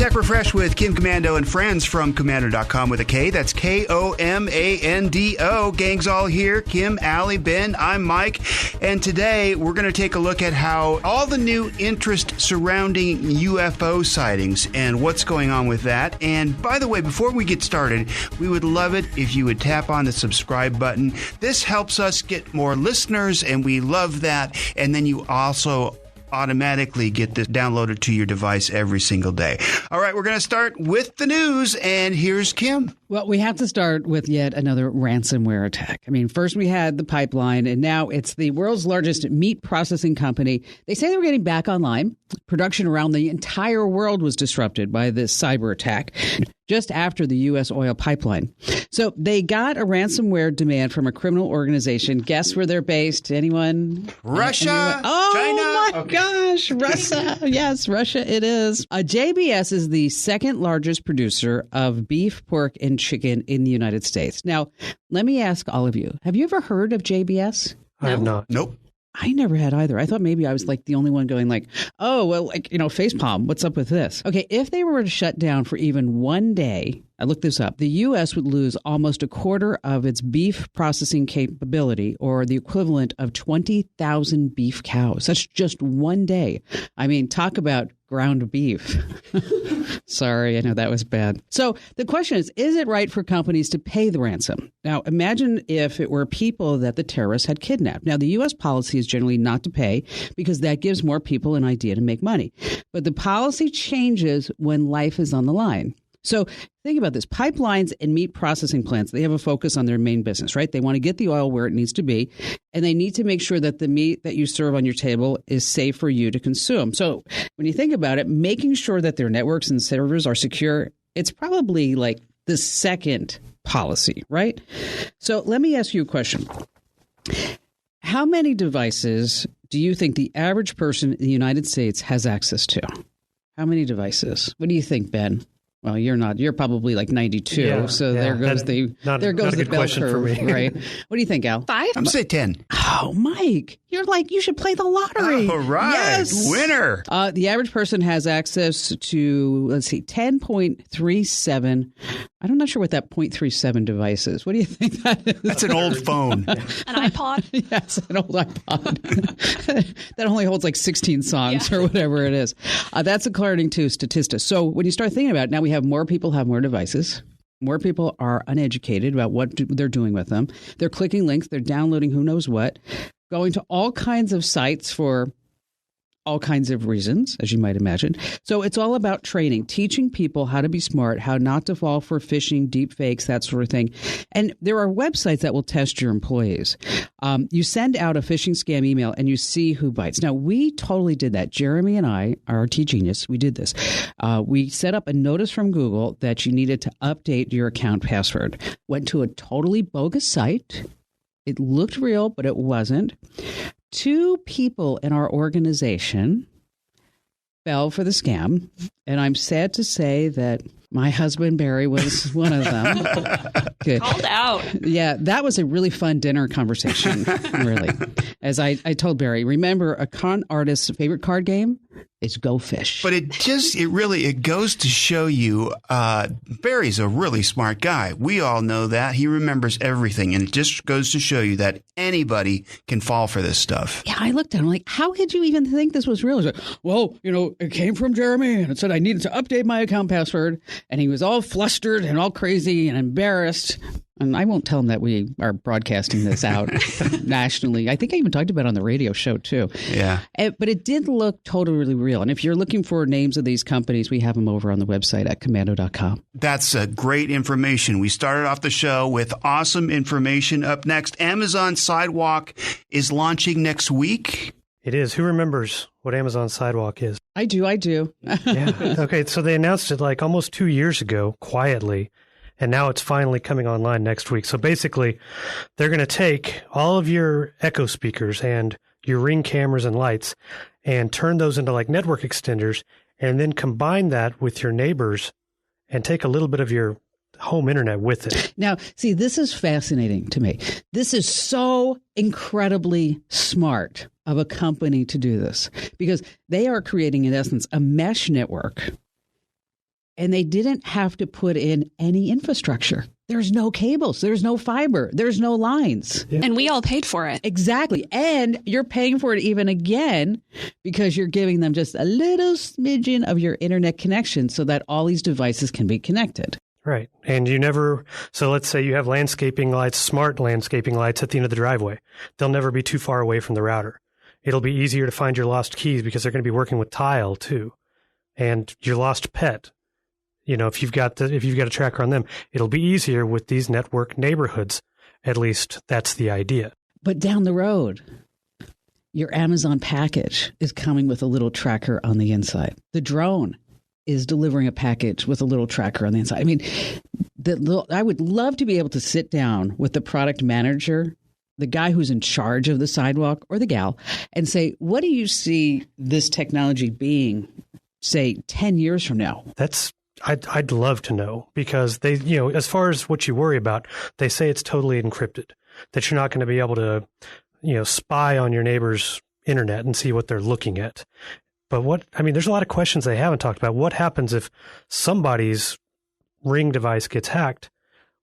Tech Refresh with Kim Komando and friends from Komando.com with a K. That's Komando. Gang's all here. Kim, Allie, Ben, I'm Mike. And today we're going to take a look at how all the new interest surrounding UFO sightings and what's going on with that. And by the way, before we get started, we would love it if you would tap on the subscribe button. This helps us get more listeners, and we love that. And then you also automatically get this downloaded to your device every single day. All right, we're going to start with the news, and here's Kim. Well, we have to start with yet another ransomware attack. I mean, first we had the pipeline, and now it's the world's largest meat processing company. They say they were getting back online. Production around the entire world was disrupted by this cyber attack just after the U.S. oil pipeline. So they got a ransomware demand from a criminal organization. Guess where they're based? Anyone? Russia? Anyone? Oh, China? My gosh, Russia. Yes, Russia it is. JBS is the second largest producer of beef, pork, and chicken in the United States. Now, let me ask all of you, have you ever heard of JBS? I have not. Nope. I never had either. I thought maybe I was like the only one going like, oh, well, like, facepalm. What's up with this? Okay, if they were to shut down for even one day, I looked this up, the U.S. would lose almost a quarter of its beef processing capability, or the equivalent of 20,000 beef cows. That's just one day. I mean, talk about ground beef. Sorry, I know that was bad. So the question is it right for companies to pay the ransom? Now, imagine if it were people that the terrorists had kidnapped. Now, the U.S. policy is generally not to pay because that gives more people an idea to make money. But the policy changes when life is on the line. So think about this. Pipelines and meat processing plants, they have a focus on their main business, right? They want to get the oil where it needs to be, and they need to make sure that the meat that you serve on your table is safe for you to consume. So when you think about it, making sure that their networks and servers are secure, it's probably like the second policy, right? So let me ask you a question. How many devices do you think the average person in the United States has access to? How many devices? What do you think, Ben? Well, you're not. You're probably like 92. Yeah, there goes the bell curve, right? What do you think, Al? 5? I'm going to say 10. Oh, Mike, you're like, you should play the lottery. All right. Yes. Winner. The average person has access to, 10.37. I'm not sure what that 0.37 device is. What do you think that is? That's an old phone. An iPod? Yes, an old iPod. That only holds like 16 songs or whatever it is. That's according to Statista. So when you start thinking about it, now we have more people have more devices. More people are uneducated about what they're doing with them. They're clicking links. They're downloading who knows what, going to all kinds of sites for all kinds of reasons, as you might imagine. So it's all about training, teaching people how to be smart, how not to fall for phishing, deep fakes, that sort of thing. And there are websites that will test your employees. You send out a phishing scam email and you see who bites. Now, we totally did that. Jeremy and I, our T-Genius, we did this. We set up a notice from Google that you needed to update your account password. Went to a totally bogus site. It looked real, but it wasn't. 2 people in our organization fell for the scam, and I'm sad to say that my husband, Barry, was one of them. Good. Called out. Yeah, that was a really fun dinner conversation, really. As I told Barry, remember, a con artist's favorite card game is Go Fish. But it goes to show you Barry's a really smart guy. We all know that. He remembers everything. And it just goes to show you that anybody can fall for this stuff. Yeah, I looked at him like, how could you even think this was real? He was like, well, it came from Jeremy and it said I needed to update my account password. And he was all flustered and all crazy and embarrassed. And I won't tell him that we are broadcasting this out nationally. I think I even talked about it on the radio show, too. Yeah. But it did look totally real. And if you're looking for names of these companies, we have them over on the website at Komando.com. That's great information. We started off the show with awesome information. Up next, Amazon Sidewalk is launching next week. It is. Who remembers what Amazon Sidewalk is? I do. Yeah. Okay, so they announced it like almost 2 years ago, quietly. And now it's finally coming online next week. So basically, they're going to take all of your Echo speakers and your Ring cameras and lights and turn those into like network extenders and then combine that with your neighbors and take a little bit of your home internet with it. Now, see, this is fascinating to me. This is so incredibly smart of a company to do this because they are creating, in essence, a mesh network And they didn't have to put in any infrastructure. There's no cables. There's no fiber. There's no lines. Yeah. And we all paid for it. Exactly. And you're paying for it even again because you're giving them just a little smidgen of your internet connection so that all these devices can be connected. Right. And so let's say you have landscaping lights, smart landscaping lights at the end of the driveway. They'll never be too far away from the router. It'll be easier to find your lost keys because they're going to be working with tile too. And your lost pet. If you've got a tracker on them, it'll be easier with these network neighborhoods. At least that's the idea. But down the road, your Amazon package is coming with a little tracker on the inside. The drone is delivering a package with a little tracker on the inside. I mean, I would love to be able to sit down with the product manager, the guy who's in charge of the Sidewalk or the gal, and say, what do you see this technology being, say, 10 years from now? I'd love to know because they, as far as what you worry about, they say it's totally encrypted, that you're not going to be able to, spy on your neighbor's internet and see what they're looking at. But there's a lot of questions they haven't talked about. What happens if somebody's Ring device gets hacked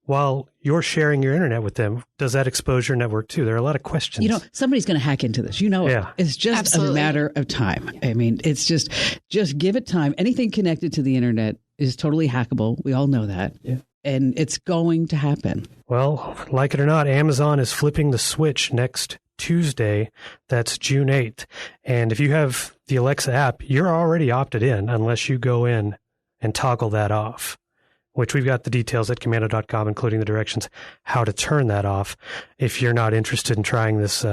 while you're sharing your internet with them? Does that expose your network too? There are a lot of questions. Somebody's going to hack into this. Yeah. It's just Absolutely. a matter of time. I mean, it's just give it time. Anything connected to the internet is totally hackable. We all know that. Yeah. And it's going to happen. Well, like it or not, Amazon is flipping the switch next Tuesday. That's June 8th. And if you have the Alexa app, you're already opted in unless you go in and toggle that off, which we've got the details at Komando.com, including the directions how to turn that off if you're not interested in trying this,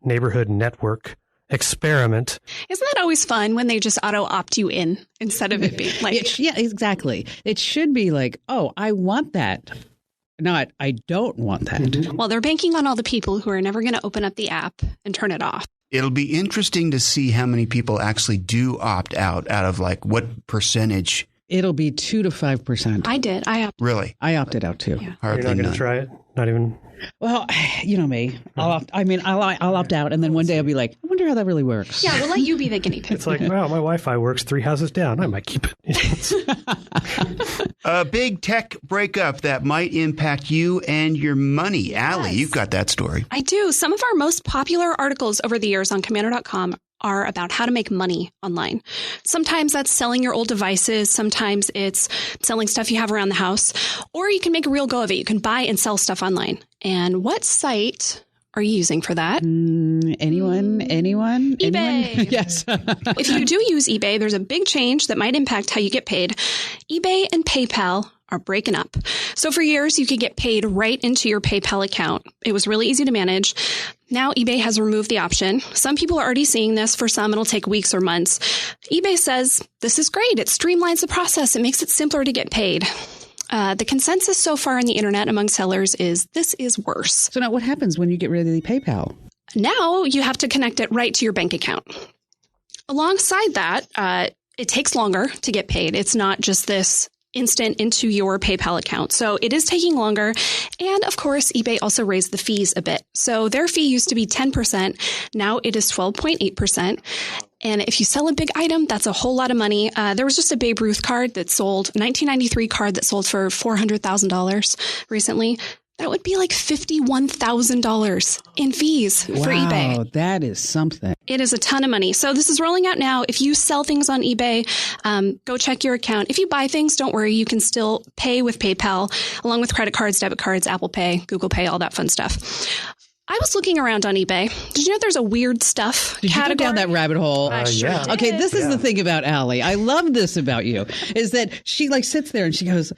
neighborhood network experiment. Isn't that always fun when they just auto opt you in instead of it being like... Yeah, exactly. It should be like, oh, I want that. Not, I don't want that. Well, they're banking on all the people who are never going to open up the app and turn it off. It'll be interesting to see how many people actually do opt out of like what percentage. It'll be 2 to 5%. I did. Really? I opted out too. Yeah. You're not going to try it? Not even... Well, you know me. I'll opt out, and then one day I'll be like, I wonder how that really works. Yeah, we'll let you be the guinea pig. It's like, wow, my Wi-Fi works 3 houses down. I might keep it. A big tech breakup that might impact you and your money. Allie, you've got that story. I do. Some of our most popular articles over the years on Komando.com are about how to make money online. Sometimes that's selling your old devices. Sometimes it's selling stuff you have around the house. Or you can make a real go of it. You can buy and sell stuff online. And what site are you using for that? Anyone? eBay. Yes. If you do use eBay, there's a big change that might impact how you get paid. eBay and PayPal are breaking up. So for years, you could get paid right into your PayPal account. It was really easy to manage. Now eBay has removed the option. Some people are already seeing this. For some, it'll take weeks or months. eBay says, this is great. It streamlines the process. It makes it simpler to get paid. The consensus so far on the internet among sellers is this is worse. So now what happens when you get rid of the PayPal? Now you have to connect it right to your bank account. Alongside that, it takes longer to get paid. It's not just this instant into your PayPal account. So it is taking longer. And of course, eBay also raised the fees a bit. So their fee used to be 10%. Now it is 12.8%. And if you sell a big item, that's a whole lot of money. There was just a Babe Ruth card that sold, 1993 card that sold for $400,000 recently. That would be like $51,000 in fees for eBay. Wow, that is something. It is a ton of money. So this is rolling out now. If you sell things on eBay, go check your account. If you buy things, don't worry. You can still pay with PayPal, along with credit cards, debit cards, Apple Pay, Google Pay, all that fun stuff. I was looking around on eBay. Did you know there's a weird stuff Did category? you go down that rabbit hole? Yeah. Okay, this is the thing about Allie. I love this about you, is that she like sits there and she goes,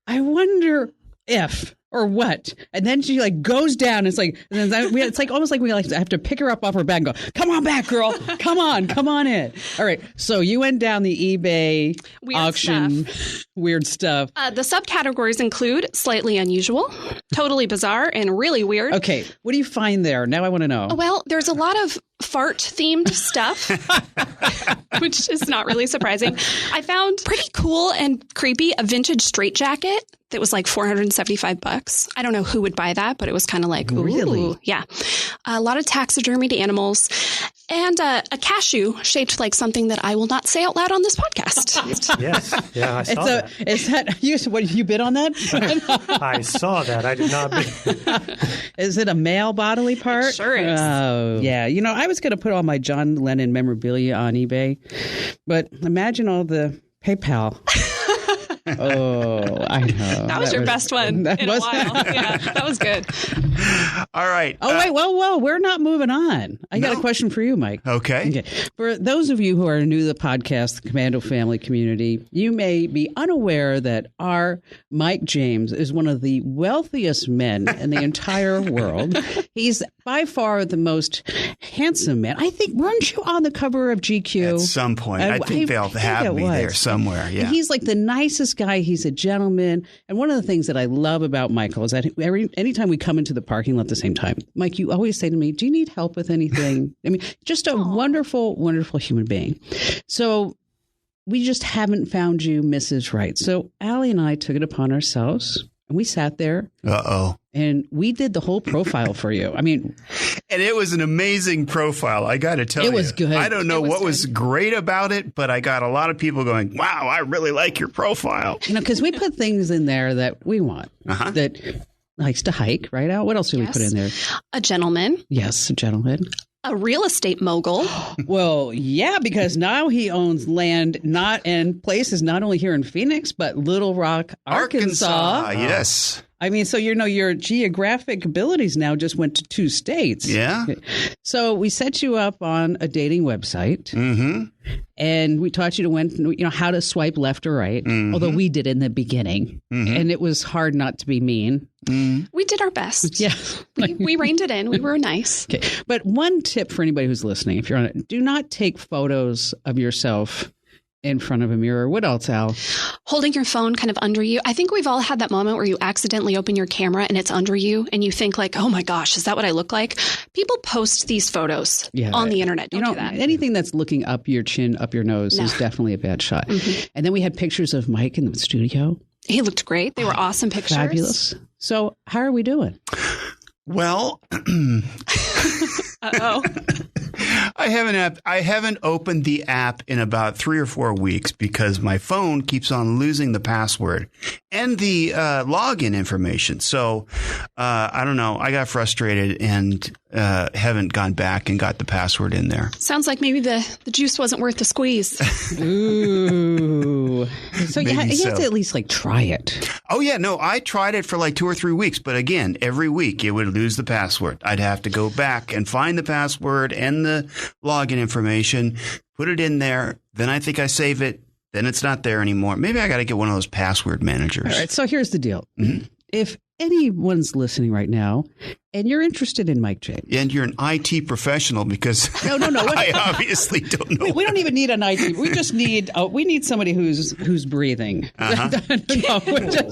I wonder if or what, and then she like goes down. And it's like, it's like almost like we like have to pick her up off her back and go, "Come on back, girl! Come on in." All right, so you went down the eBay auction, weird stuff. The subcategories include slightly unusual, totally bizarre, and really weird. Okay, what do you find there? Now I want to know. Well, there's a lot of fart-themed stuff, which is not really surprising. I found pretty cool and creepy a vintage straitjacket that was like $475. I don't know who would buy that, but it was kind of like, ooh, really? Yeah. A lot of taxidermied animals and a cashew shaped like something that I will not say out loud on this podcast. Yes. Yeah, I saw that. Is that you bid on that? I saw that. I did not bid. Is it a male bodily part? It sure is. Oh, yeah. You know, I was going to put all my John Lennon memorabilia on eBay, but imagine all the PayPal. Oh, I know. That was your best one in a while. Yeah, that was good. All right. Oh, wait, whoa. We're not moving on. I got a question for you, Mike. Okay. For those of you who are new to the podcast, the Komando family community, you may be unaware that our Mike James is one of the wealthiest men in the entire world. He's by far the most handsome man. I think, weren't you on the cover of GQ? At some point. I think they'll have me there somewhere. Yeah. And he's like the nicest guy. He's a gentleman. And one of the things that I love about Michael is that anytime we come into the parking lot at the same time, Mike, you always say to me, do you need help with anything? I mean, just a wonderful, wonderful human being. So we just haven't found you Mrs. Right. So Allie and I took it upon ourselves. And we sat there. Uh-oh. And we did the whole profile for you. I mean, and it was an amazing profile. I got to tell you. It was good. I don't know what was great about it, but I got a lot of people going, wow, I really like your profile. You know, because we put things in there that we want. That likes to hike, right, Al? What else do we put in there? A gentleman. Yes, a gentleman. A real estate mogul. Well, yeah, because now he owns land and places not only here in Phoenix, but Little Rock, Arkansas. Yes. I mean, so, you know, your geographic abilities now just went to 2 states. Yeah. So we set you up on a dating website. Mm-hmm. And we taught you how to swipe left or right, although we did in the beginning. Mm-hmm. And it was hard not to be mean. Mm. We did our best. Yeah. We reined it in. We were nice. Okay. But one tip for anybody who's listening, if you're on it, do not take photos of yourself in front of a mirror. What else, Al? Holding your phone kind of under you. I think we've all had that moment where you accidentally open your camera and it's under you and you think like, oh my gosh, is that what I look like? People post these photos on the internet. Don't do that. Anything that's looking up your chin, up your nose is definitely a bad shot. Mm-hmm. And then we had pictures of Mike in the studio. He looked great. They were awesome pictures. Fabulous. So how are we doing? Well, uh-oh. I haven't opened the app in about 3 or 4 weeks because my phone keeps on losing the password and the login information. So I don't know. I got frustrated and haven't gone back and got the password in there. Sounds like maybe the juice wasn't worth the squeeze. Ooh. So you have to at least try it. Oh, yeah. No, I tried it for 2 or 3 weeks. But again, every week it would lose the password. I'd have to go back and find the password and the login information, put it in there. Then I think I save it. Then it's not there anymore. Maybe I got to get one of those password managers. All right. So here's the deal. Mm-hmm. If anyone's listening right now and you're interested in Mike James. And you're an IT professional because no. I obviously don't know. We don't even need an IT. We just need somebody who's breathing. Uh-huh.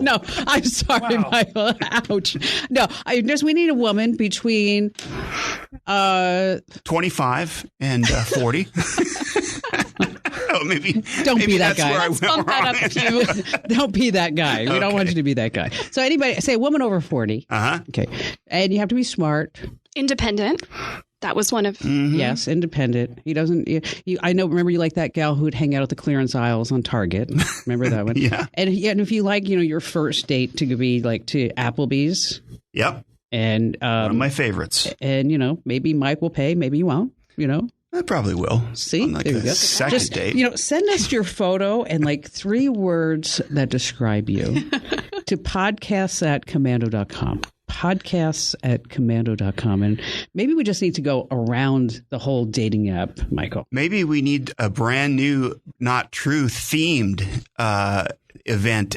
No, I'm sorry, wow. Michael. Ouch. No, we need a woman between 25 and 40. Oh, maybe don't be that guy. Let's bump that up a few. Don't be that guy. We don't want you to be that guy. So anybody, say a woman over 40. Uh-huh. Okay. And you have to be smart. Independent. That was one of... Mm-hmm. Yes, independent. He doesn't... I know, remember you like that gal who'd hang out at the clearance aisles on Target. Remember that one? Yeah. And if you like, your first date to be to Applebee's. Yep. And... one of my favorites. And, maybe Mike will pay, maybe you won't, I probably will. See, on there you go. Second date. Send us your photo and 3 words that describe you to podcasts@komando.com. Podcasts@komando.com. And maybe we just need to go around the whole dating app, Michael. Maybe we need a brand new, not true themed event,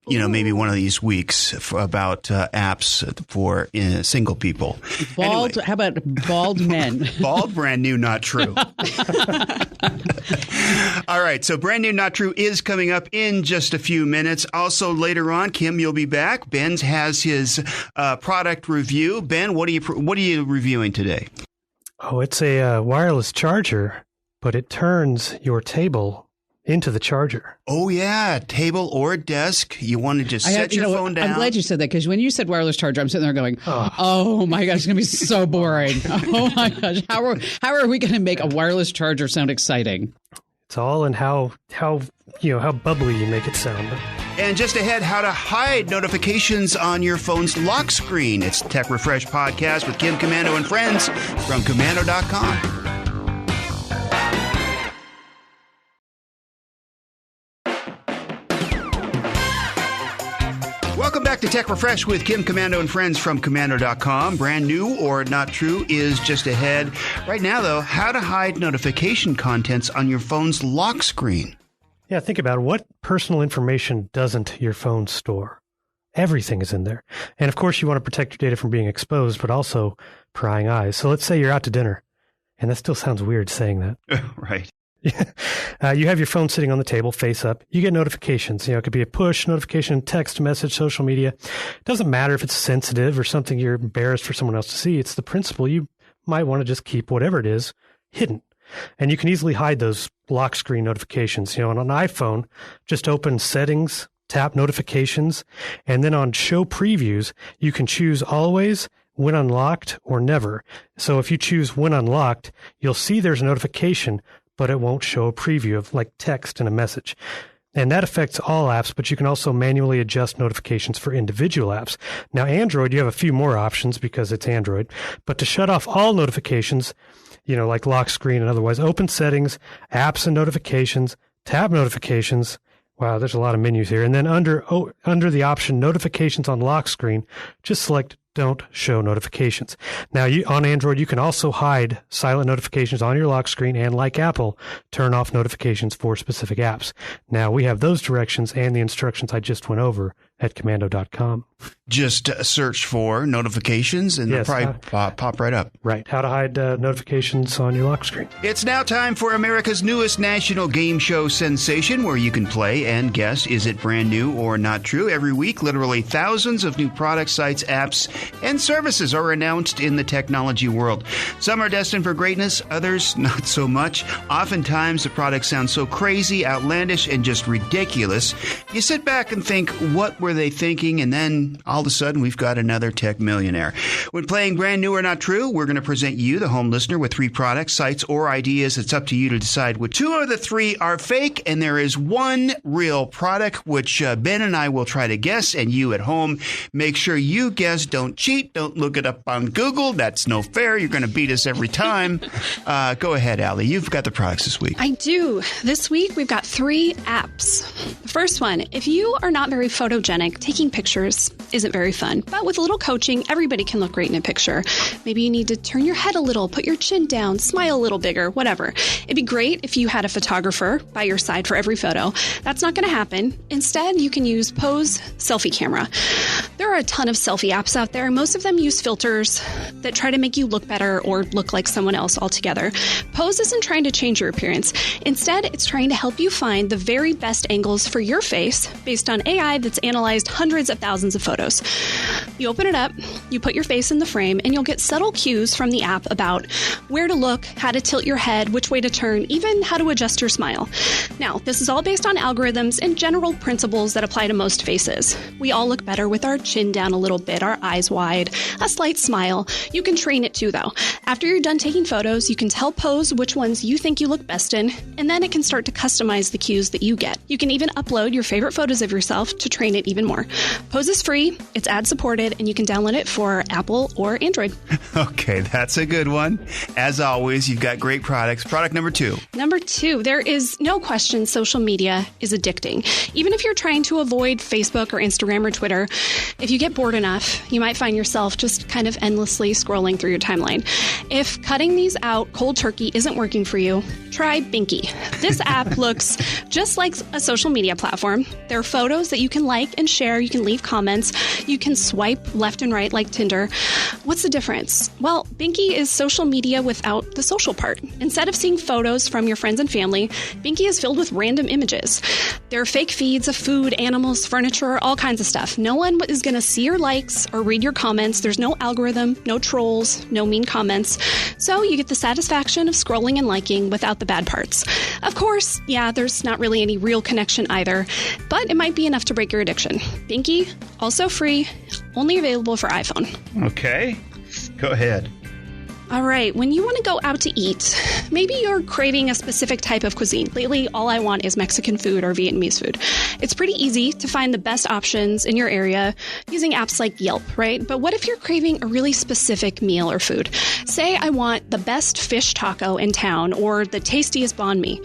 maybe one of these weeks about apps for single people. Bald, anyway. How about bald men? Bald, brand new, not true. All right. So brand new, not true is coming up in just a few minutes. Also later on, Kim, you'll be back. Ben has his product review. Ben, what are you reviewing today? Oh, it's a wireless charger, but it turns your table into the charger. Oh, yeah. Table or desk. You want to just set your phone down. I'm glad you said that, because when you said wireless charger, I'm sitting there going, oh my gosh, it's going to be so boring. Oh my gosh. How are we going to make a wireless charger sound exciting? It's all in how bubbly you make it sound. And just ahead, how to hide notifications on your phone's lock screen. It's Tech Refresh Podcast with Kim Komando and friends from Komando.com. Welcome back to Tech Refresh with Kim Komando and friends from Komando.com. Brand new or not true is just ahead. Right now, though, how to hide notification contents on your phone's lock screen. Yeah, think about it. What personal information doesn't your phone store? Everything is in there. And of course, you want to protect your data from being exposed, but also prying eyes. So let's say you're out to dinner, and that still sounds weird saying that. Right. You have your phone sitting on the table, face up. You get notifications. It could be a push notification, text message, social media. It doesn't matter if it's sensitive or something you're embarrassed for someone else to see. It's the principle. You might want to just keep whatever it is hidden. And you can easily hide those lock screen notifications. On an iPhone, just open Settings, tap Notifications, and then on Show Previews, you can choose Always, When Unlocked, or Never. So if you choose When Unlocked, you'll see there's a notification, but it won't show a preview of like text in a message. And that affects all apps, but you can also manually adjust notifications for individual apps. Now, Android, you have a few more options because it's Android, but to shut off all notifications, like lock screen and otherwise, open Settings, Apps and Notifications, tab Notifications. Wow, there's a lot of menus here. And then under the option Notifications on Lock Screen, just select Don't Show Notifications. Now, on Android, you can also hide silent notifications on your lock screen, and like Apple, turn off notifications for specific apps. Now, we have those directions and the instructions I just went over at Komando.com. Just search for notifications and they'll probably pop right up. Right. How to hide notifications on your lock screen. It's now time for America's newest national game show sensation, where you can play and guess, is it brand new or not true? Every week, literally thousands of new products, sites, apps, and services are announced in the technology world. Some are destined for greatness, others not so much. Oftentimes, the products sound so crazy, outlandish, and just ridiculous. You sit back and think, what were they thinking? And then all of a sudden, we've got another tech millionaire. When playing Brand New or Not True, we're going to present you, the home listener, with 3 products, sites, or ideas. It's up to you to decide which 2 of the 3 are fake, and there is 1 real product, which Ben and I will try to guess, and you at home, make sure you guess. Don't cheat. Don't look it up on Google. That's no fair. You're going to beat us every time. Go ahead, Allie. You've got the products this week. I do. This week, we've got 3 apps. The first one, if you are not very photogenic, taking pictures isn't very fun. But with a little coaching, everybody can look great in a picture. Maybe you need to turn your head a little, put your chin down, smile a little bigger, whatever. It'd be great if you had a photographer by your side for every photo. That's not going to happen. Instead, you can use Pose Selfie Camera. There are a ton of selfie apps out there. Most of them use filters that try to make you look better or look like someone else altogether. Pose isn't trying to change your appearance. Instead, it's trying to help you find the very best angles for your face based on AI that's analyzed hundreds of thousands of photos. You open it up, you put your face in the frame, and you'll get subtle cues from the app about where to look, how to tilt your head, which way to turn, even how to adjust your smile. Now, this is all based on algorithms and general principles that apply to most faces. We all look better with our chin down a little bit, our eyes wide, a slight smile. You can train it too, though. After you're done taking photos, you can tell Pose which ones you think you look best in, and then it can start to customize the cues that you get. You can even upload your favorite photos of yourself to train it even more. Pose is free, it's ad-supported, and you can download it for Apple or Android. Okay, that's a good one. As always, you've got great products. Product number 2. Number 2, there is no question social media is addicting. Even if you're trying to avoid Facebook or Instagram or Twitter, if you get bored enough, you might find yourself just kind of endlessly scrolling through your timeline. If cutting these out cold turkey isn't working for you, try Binky. This app looks just like a social media platform. There are photos that you can like and can share, you can leave comments, you can swipe left and right like Tinder. What's the difference? Well, Binky is social media without the social part. Instead of seeing photos from your friends and family, Binky is filled with random images. There are fake feeds of food, animals, furniture, all kinds of stuff. No one is going to see your likes or read your comments. There's no algorithm, no trolls, no mean comments. So you get the satisfaction of scrolling and liking without the bad parts. Of course, yeah, there's not really any real connection either, but it might be enough to break your addiction. Binky, also free, only available for iPhone. Okay, go ahead. All right, when you want to go out to eat, maybe you're craving a specific type of cuisine. Lately, all I want is Mexican food or Vietnamese food. It's pretty easy to find the best options in your area using apps like Yelp, right? But what if you're craving a really specific meal or food? Say I want the best fish taco in town or the tastiest banh mi.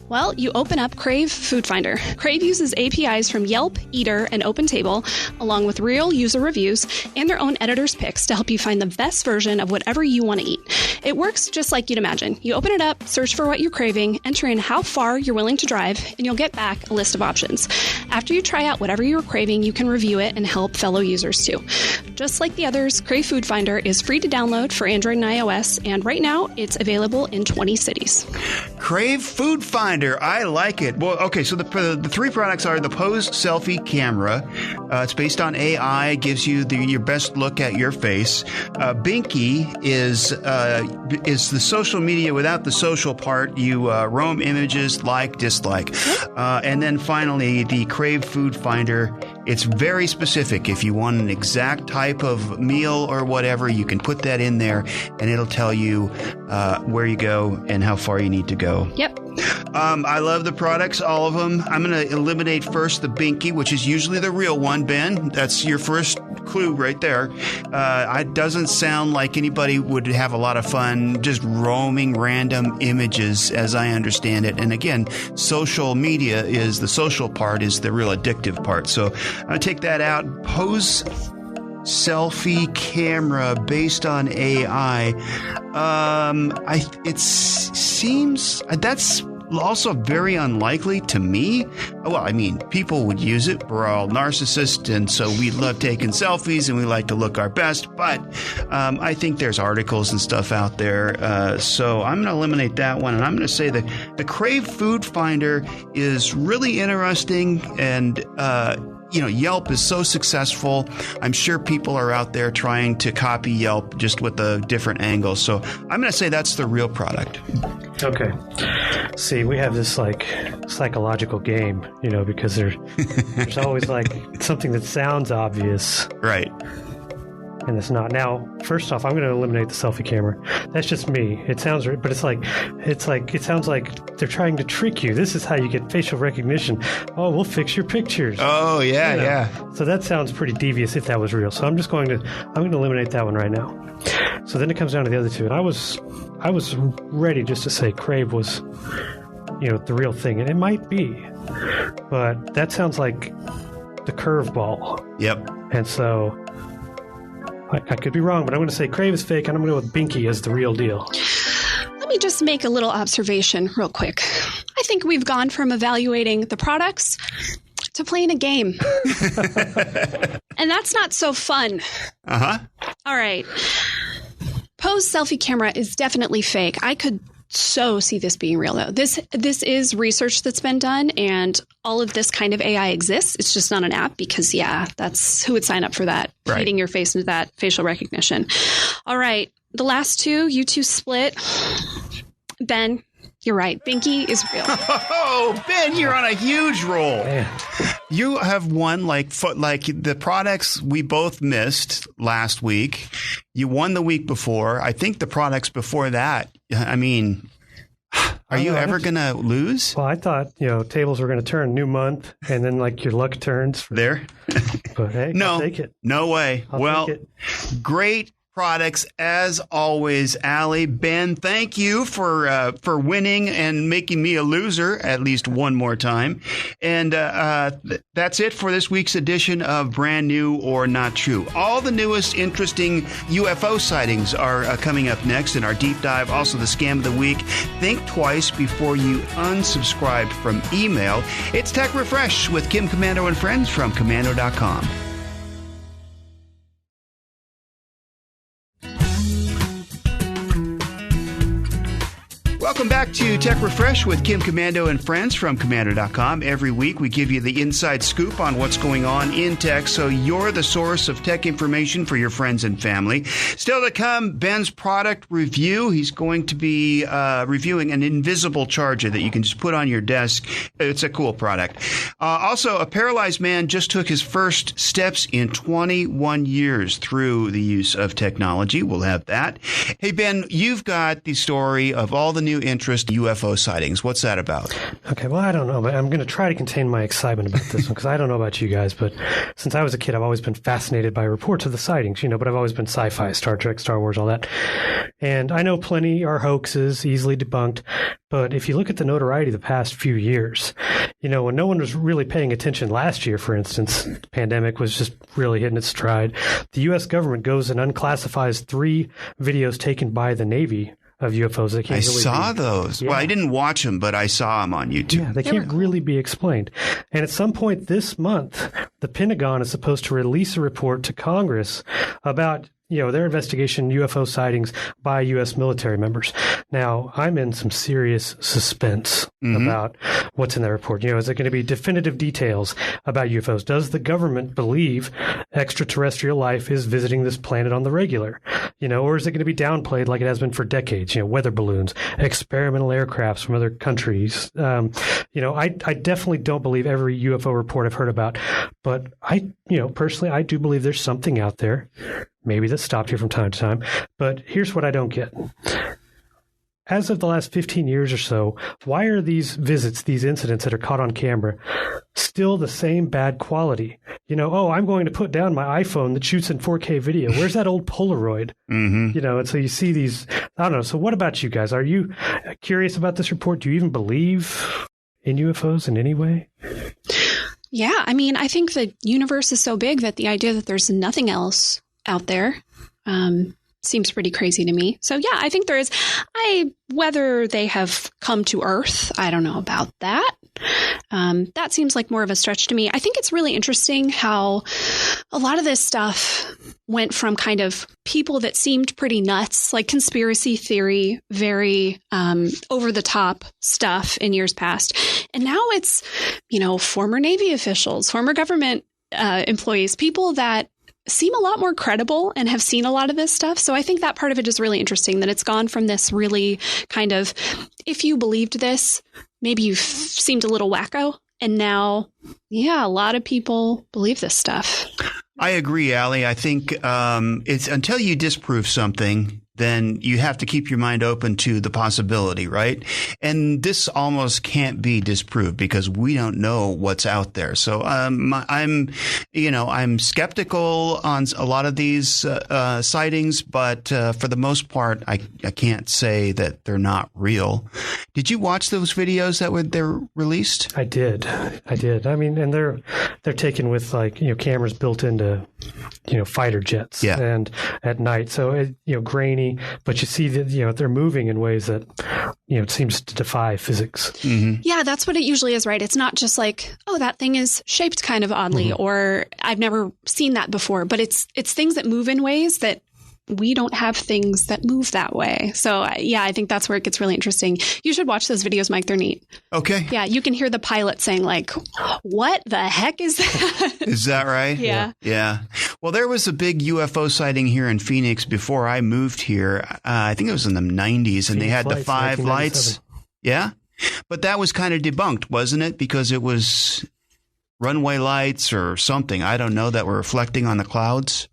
Well, you open up Crave Food Finder. Crave uses APIs from Yelp, Eater, and OpenTable, along with real user reviews and their own editor's picks to help you find the best version of whatever you want to eat. It works just like you'd imagine. You open it up, search for what you're craving, enter in how far you're willing to drive, and you'll get back a list of options. After you try out whatever you're craving, you can review it and help fellow users too. Just like the others, Crave Food Finder is free to download for Android and iOS, and right now it's available in 20 cities. Crave Food Finder. I like it. Well, okay, so the three products are the Pose Selfie Camera. It's based on AI, gives you your best look at your face. Binky is the social media without the social part. You roam images, like, dislike. And then finally, the Crave Food Finder. It's very specific. If you want an exact type of meal or whatever, you can put that in there, and it'll tell you where you go and how far you need to go. Yep. I love the products, all of them. I'm going to eliminate first the Binky, which is usually the real one, Ben. That's your first clue right there. It doesn't sound like anybody would have a lot of fun just roaming random images, as I understand it. And again, social media is the social part, is the real addictive part. So I'm going to take that out. Pose Selfie Camera based on AI. It seems that's also very unlikely to me. Well, I mean, people would use it. We're all narcissists, and so we love taking selfies and we like to look our best. But I think there's articles and stuff out there. So I'm going to eliminate that one, and I'm going to say that the Crave Food Finder is really interesting, and Yelp is so successful. I'm sure people are out there trying to copy Yelp just with a different angle. So I'm going to say that's the real product. Okay. See, we have this psychological game, because there's always something that sounds obvious. Right. And it's not. Now, first off, I'm going to eliminate the selfie camera. That's just me. It sounds, but it sounds like they're trying to trick you. This is how you get facial recognition. Oh, we'll fix your pictures. Oh, yeah, yeah. So that sounds pretty devious if that was real. So I'm going to eliminate that one right now. So then it comes down to the other two, and I was ready just to say Crave was, the real thing, and it might be, but that sounds like the curveball. Yep. And so I could be wrong, but I'm going to say Crave is fake, and I'm going to go with Binky as the real deal. Let me just make a little observation real quick. I think we've gone from evaluating the products to playing a game. And that's not so fun. Uh-huh. All right. Pose Selfie Camera is definitely fake. I could so see this being real, though. This is research that's been done, and all of this kind of AI exists. It's just not an app because, that's who would sign up for that, right. Feeding your face into that facial recognition. All right. The last two, you two split. Ben, you're right. Binky is real. Oh, Ben, you're on a huge roll. Man. You have won like the products we both missed last week. You won the week before. I think the products before that. I mean, are you ever going to lose? Well, I thought, tables were going to turn new month, and then your luck turns. There? But hey, no, I'll take it. No way. I'll take it. Great products as always. Allie, Ben, thank you for winning and making me a loser at least one more time. And that's it for this week's edition of Brand New or Not True. All the newest interesting UFO sightings are coming up next in our deep dive. Also, the scam of the week. Think twice before you unsubscribe from email. It's Tech Refresh with Kim Komando and friends from Komando.com. Welcome back to Tech Refresh with Kim Komando and friends from Komando.com. Every week we give you the inside scoop on what's going on in tech, so you're the source of tech information for your friends and family. Still to come, Ben's product review. He's going to be reviewing an invisible charger that you can just put on your desk. It's a cool product. Also, a paralyzed man just took his first steps in 21 years through the use of technology. We'll have that. Hey, Ben, you've got the story of all the new interest UFO sightings. What's that about? Okay, well, I don't know, but I'm going to try to contain my excitement about this one because I don't know about you guys, but since I was a kid, I've always been fascinated by reports of the sightings, but I've always been sci-fi, Star Trek, Star Wars, all that. And I know plenty are hoaxes, easily debunked, but if you look at the notoriety of the past few years, when no one was really paying attention last year, for instance, the pandemic was just really hitting its stride, the U.S. government goes and unclassifies 3 videos taken by the Navy of UFOs. They can't saw those. Yeah. Well, I didn't watch them, but I saw them on YouTube. Yeah, they can't really be explained. And at some point this month, the Pentagon is supposed to release a report to Congress about their investigation UFO sightings by U.S. military members. Now, I'm in some serious suspense about what's in that report. Is it going to be definitive details about UFOs? Does the government believe extraterrestrial life is visiting this planet on the regular? Or is it going to be downplayed like it has been for decades? Weather balloons, experimental aircrafts from other countries. I definitely don't believe every UFO report I've heard about, but personally, I do believe there's something out there. Maybe that stopped here from time to time. But here's what I don't get. As of the last 15 years or so, why are these visits, these incidents that are caught on camera, still the same bad quality? I'm going to put down my iPhone that shoots in 4K video. Where's that old Polaroid? And so you see these, I don't know. So what about you guys? Are you curious about this report? Do you even believe in UFOs in any way? Yeah, I think the universe is so big that the idea that there's nothing else out there seems pretty crazy to me. So yeah, I think there is. Whether they have come to Earth, I don't know about that. That seems like more of a stretch to me. I think it's really interesting how a lot of this stuff went from kind of people that seemed pretty nuts, like conspiracy theory, very over the top stuff in years past. And now it's, former Navy officials, former government employees, people that seem a lot more credible and have seen a lot of this stuff. So I think that part of it is really interesting, that it's gone from this really kind of, if you believed this, maybe you seemed a little wacko. And now, a lot of people believe this stuff. I agree, Allie. I think it's until you disprove something, then you have to keep your mind open to the possibility, right? And this almost can't be disproved because we don't know what's out there. So I'm skeptical on a lot of these sightings, but for the most part, I can't say that they're not real. Did you watch those videos that they're released? I did. And they're taken with cameras built into fighter jets and at night. So grainy. But you see that they're moving in ways that it seems to defy physics. Yeah, that's what it usually is, right? It's not just like, oh, that thing is shaped kind of oddly, or I've never seen that before. But it's things that move in ways that we don't have things that move that way. So I think that's where it gets really interesting. You should watch those videos, Mike. They're neat. Okay. Yeah, you can hear the pilot saying like, what the heck is that? Is that right? Yeah. Well, there was a big UFO sighting here in Phoenix before I moved here. I think it was in the 90s, and they had the 5 lights. Yeah. But that was kind of debunked, wasn't it? Because it was runway lights or something, I don't know, that were reflecting on the clouds.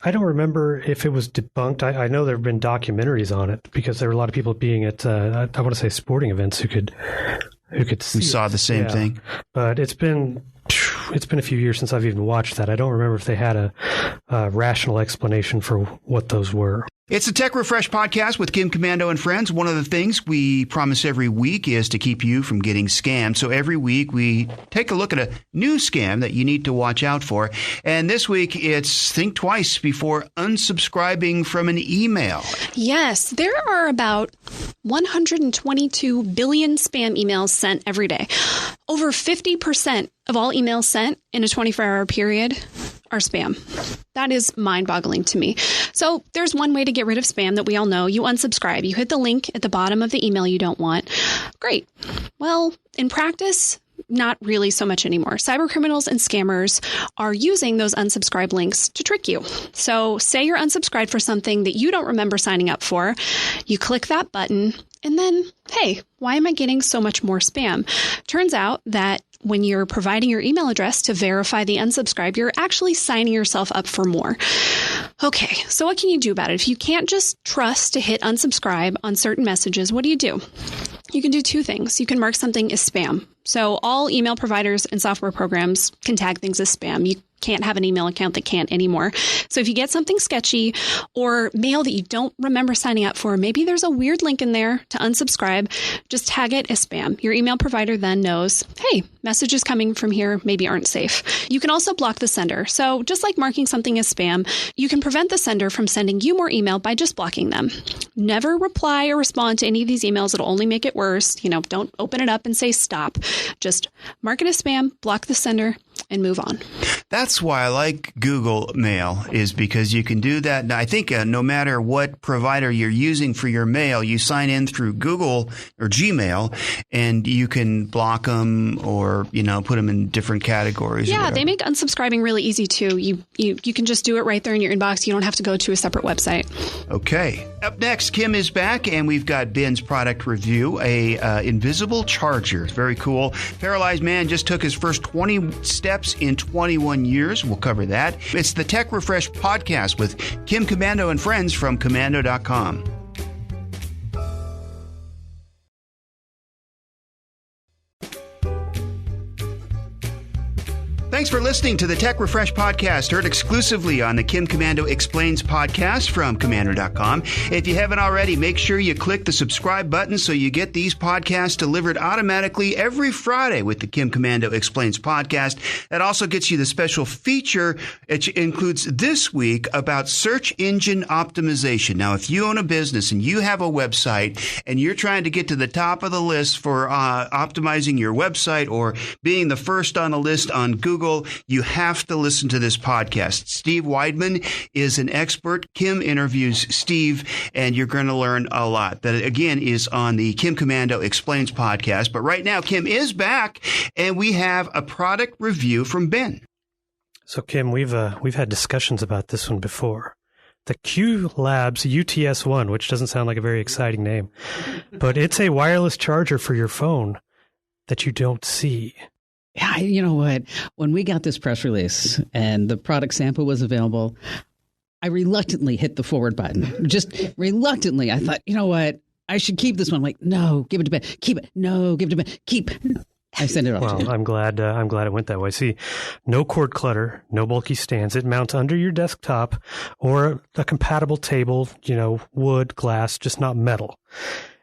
I don't remember if it was debunked. I know there have been documentaries on it because there were a lot of people being at, I want to say sporting events who could see saw the same thing. But it's been it's been a few years since I've even watched that. I don't remember if they had a rational explanation for what those were. It's the Tech Refresh podcast with Kim Komando and friends. One of the things we promise every week is to keep you from getting scammed. So every week we take a look at a new scam that you need to watch out for. And this week it's think twice before unsubscribing from an email. Yes, there are about 122 billion spam emails sent every day. Over 50% of all emails sent in a 24-hour period are spam. That is mind-boggling to me. So there's one way to get rid of spam that we all know. You unsubscribe. You hit the link at the bottom of the email you don't want. Great. Well, in practice, not really so much anymore. Cyber criminals and scammers are using those unsubscribe links to trick you. So say you're unsubscribed for something that you don't remember signing up for. You click that button and then, hey, why am I getting so much more spam? Turns out that when you're providing your email address to verify the unsubscribe, you're actually signing yourself up for more. Okay, so what can you do about it? If you can't just trust to hit unsubscribe on certain messages, what do? You can do two things. You can mark something as spam. So all email providers and software programs can tag things as spam. You can't have an email account that can't anymore. So if you get something sketchy or mail that you don't remember signing up for, maybe there's a weird link in there to unsubscribe, just tag it as spam. Your email provider then knows, hey, messages coming from here maybe aren't safe. You can also block the sender. So just like marking something as spam, you can prevent the sender from sending you more email by just blocking them. Never reply or respond to any of these emails. It'll only make it worse. Don't open it up and say stop. Just mark it as spam, block the sender, and move on. That's why I like Google Mail, is because you can do that. And I think no matter what provider you're using for your mail, you sign in through Google or Gmail, and you can block them or, put them in different categories. Yeah, they make unsubscribing really easy too. You can just do it right there in your inbox. You don't have to go to a separate website. Okay. Up next, Kim is back, and we've got Ben's product review, a invisible charger. It's very cool. Paralyzed man just took his first 20 steps in 21 years. We'll cover that. It's the Tech Refresh podcast with Kim Komando and friends from Komando.com. Thanks for listening to the Tech Refresh podcast, heard exclusively on the Kim Komando Explains podcast from Komando.com. If you haven't already, make sure you click the subscribe button so you get these podcasts delivered automatically every Friday with the Kim Komando Explains podcast. That also gets you the special feature, which includes this week about search engine optimization. Now, if you own a business and you have a website and you're trying to get to the top of the list for optimizing your website or being the first on the list on Google, you have to listen to this podcast. Steve Weidman is an expert. Kim interviews Steve, and you're going to learn a lot. That, again, is on the Kim Komando Explains podcast. But right now, Kim is back, and we have a product review from Ben. So, Kim, we've had discussions about this one before. The Q Labs UTS-1, which doesn't sound like a very exciting name, but it's a wireless charger for your phone that you don't see. Yeah, you know what? When we got this press release and the product sample was available, I reluctantly hit the forward button. Just reluctantly. I thought, you know what? I should keep this one. I'm like, no, give it to Ben. Keep it. No, give it to Ben. Keep. I sent it off to you. Well, I'm glad it went that way. See, no cord clutter, no bulky stands. It mounts under your desktop or a compatible table, wood, glass, just not metal.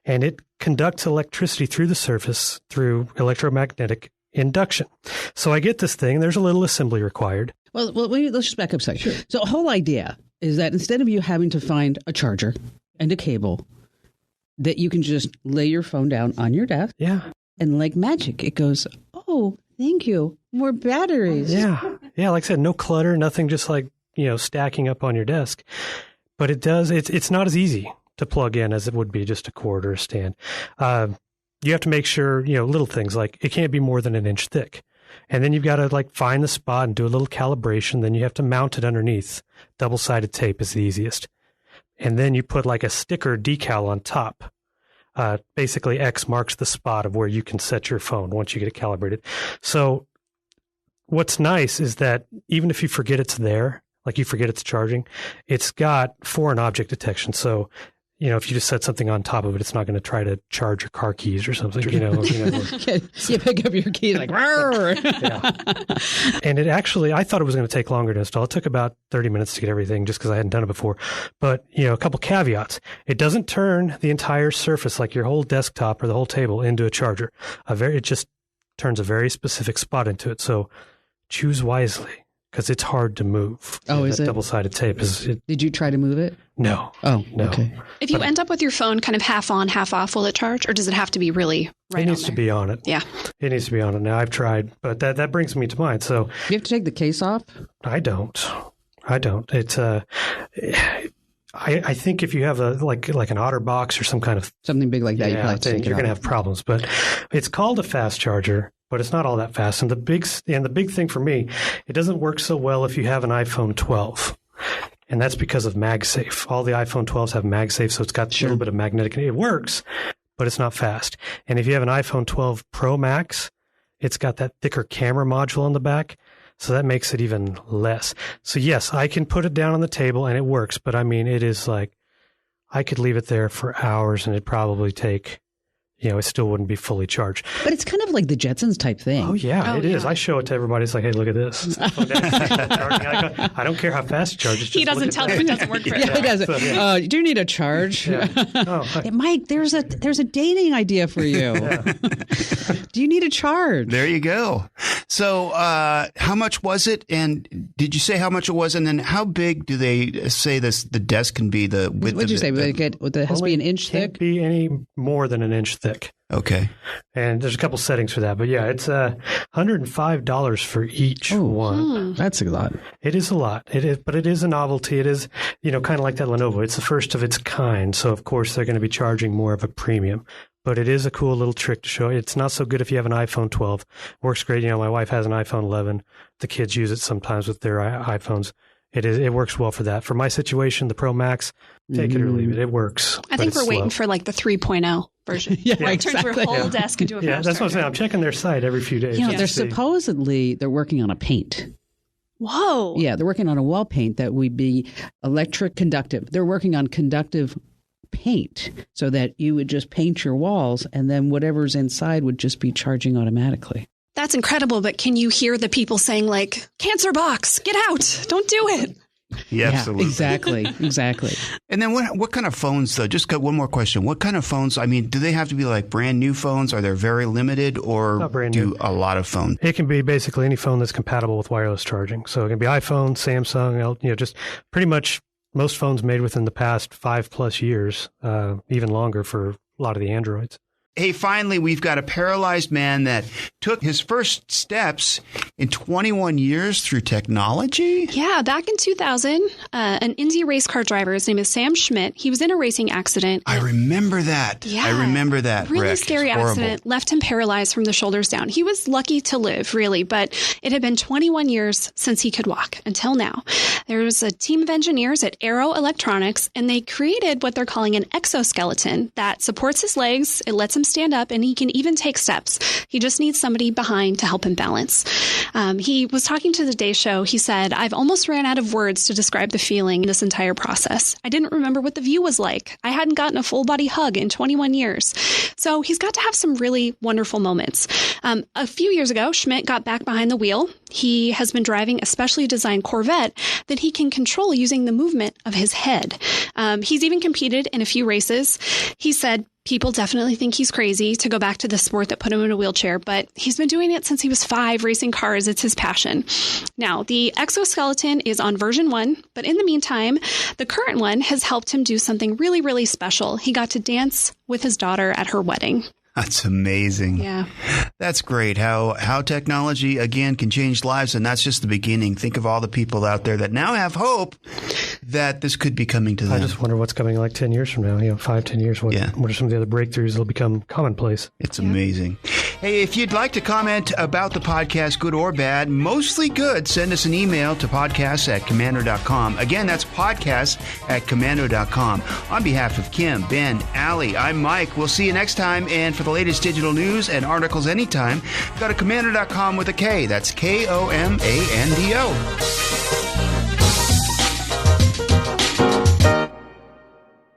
And it conducts electricity through the surface through electromagnetic induction. So I get this thing. There's a little assembly required. Well, let's just back up a second. Sure. So the whole idea is that instead of you having to find a charger and a cable, that you can just lay your phone down on your desk. Yeah. And like magic, it goes, oh, thank you. More batteries. Yeah. Yeah. Like I said, no clutter, nothing just like, stacking up on your desk. But it does, it's not as easy to plug in as it would be just a cord or a stand. You have to make sure, little things like it can't be more than an inch thick. And then you've got to find the spot and do a little calibration. Then you have to mount it underneath. Double-sided tape is the easiest. And then you put a sticker decal on top. Basically, X marks the spot of where you can set your phone once you get it calibrated. So what's nice is that even if you forget it's there, like you forget it's charging, it's got foreign object detection. So, if you just set something on top of it, it's not going to try to charge your car keys or something. You pick up your key like, yeah. And it actually, I thought it was going to take longer to install. It took about 30 minutes to get everything just because I hadn't done it before. But, a couple caveats. It doesn't turn the entire surface, like your whole desktop or the whole table, into a charger. It just turns a very specific spot into it. So choose wisely. Because it's hard to move. Oh, is it? Double-sided tape is. Did you try to move it? No. Oh, no. Okay. If you end up with your phone kind of half on, half off, will it charge, or does it have to be really right? It needs to be on it. Yeah, it needs to be on it. Now I've tried, but that brings me to mind. So you have to take the case off. I don't. It's I think if you have like an OtterBox or some kind of something big like that, you're going to have problems. But it's called a fast charger. But it's not all that fast. And the big thing for me, it doesn't work so well if you have an iPhone 12. And that's because of MagSafe. All the iPhone 12s have MagSafe, so it's got a little bit of magnetic. It works, but it's not fast. And if you have an iPhone 12 Pro Max, it's got that thicker camera module on the back, so that makes it even less. So yes, I can put it down on the table and it works, but I mean, it is like I could leave it there for hours and it'd probably take... it still wouldn't be fully charged. But it's kind of like the Jetsons type thing. Oh, yeah, it is. I show it to everybody. It's like, hey, look at this. I don't care how fast it charges. He doesn't tell them it doesn't work for him. He doesn't. So, do you need a charge? Yeah. Mike, there's a dating idea for you. Do you need a charge? There you go. So how much was it? And did you say how much it was? And then how big do they say the desk can be? The width? What did you say? It has to be an inch thick? Can't be any more than an inch thick. Okay. And there's a couple settings for that. But yeah, it's $105 for each one. That's a lot. It is a lot. It is, but it is a novelty. It is, kind of like that Lenovo. It's the first of its kind. So, of course, they're going to be charging more of a premium. But it is a cool little trick to show. It's not so good if you have an iPhone 12. Works great. My wife has an iPhone 11. The kids use it sometimes with their iPhones. It works well for that. For my situation, the Pro Max, take it or leave it. It works. I think we're waiting for like the 3.0 version. Exactly. Turns your whole desk into a fast that's what I'm saying. I'm checking their site every few days. They're working on a paint. Whoa. Yeah, they're working on a wall paint that would be electric conductive. They're working on conductive paint so that you would just paint your walls and then whatever's inside would just be charging automatically. That's incredible, but can you hear the people saying like, cancer box, get out, don't do it? Yeah, absolutely. Exactly. And then what kind of phones, though? Just got one more question. What kind of phones? I mean, do they have to be like brand new phones? Are they very limited, or do a lot of phones? It can be basically any phone that's compatible with wireless charging. So it can be iPhone, Samsung, just pretty much most phones made within the past 5+ years, even longer for a lot of the Androids. Hey, finally, we've got a paralyzed man that took his first steps in 21 years through technology. Yeah, back in 2000, an Indy race car driver, his name is Sam Schmidt. He was in a racing accident. I remember that. Yeah, I remember that. Really wreck. scary accident. Left him paralyzed from the shoulders down. He was lucky to live, really, but it had been 21 years since he could walk until now. There was a team of engineers at Aero Electronics, and they created what they're calling an exoskeleton that supports his legs. It lets him stand up, and he can even take steps. He just needs somebody behind to help him balance. He was talking to the Today Show. He said, I've almost ran out of words to describe the feeling in this entire process. I didn't remember what the view was like. I hadn't gotten a full body hug in 21 years. So he's got to have some really wonderful moments. A few years ago, Schmidt got back behind the wheel. He has been driving a specially designed Corvette that he can control using the movement of his head. He's even competed in a few races. He said, people definitely think he's crazy to go back to the sport that put him in a wheelchair, but he's been doing it since he was 5, racing cars. It's his passion. Now, the exoskeleton is on version 1, but in the meantime, the current one has helped him do something really, really special. He got to dance with his daughter at her wedding. That's amazing. Yeah. That's great. How technology, again, can change lives. And that's just the beginning. Think of all the people out there that now have hope that this could be coming to them. I just wonder what's coming like 10 years from now, 5, 10 years. What are some of the other breakthroughs that will become commonplace? It's amazing. Hey, if you'd like to comment about the podcast, good or bad, mostly good, send us an email to podcasts@komando.com. Again, that's podcasts@komando.com. On behalf of Kim, Ben, Allie, I'm Mike. We'll see you next time. And for the latest digital news and articles anytime, go to komando.com with a K. That's Komando.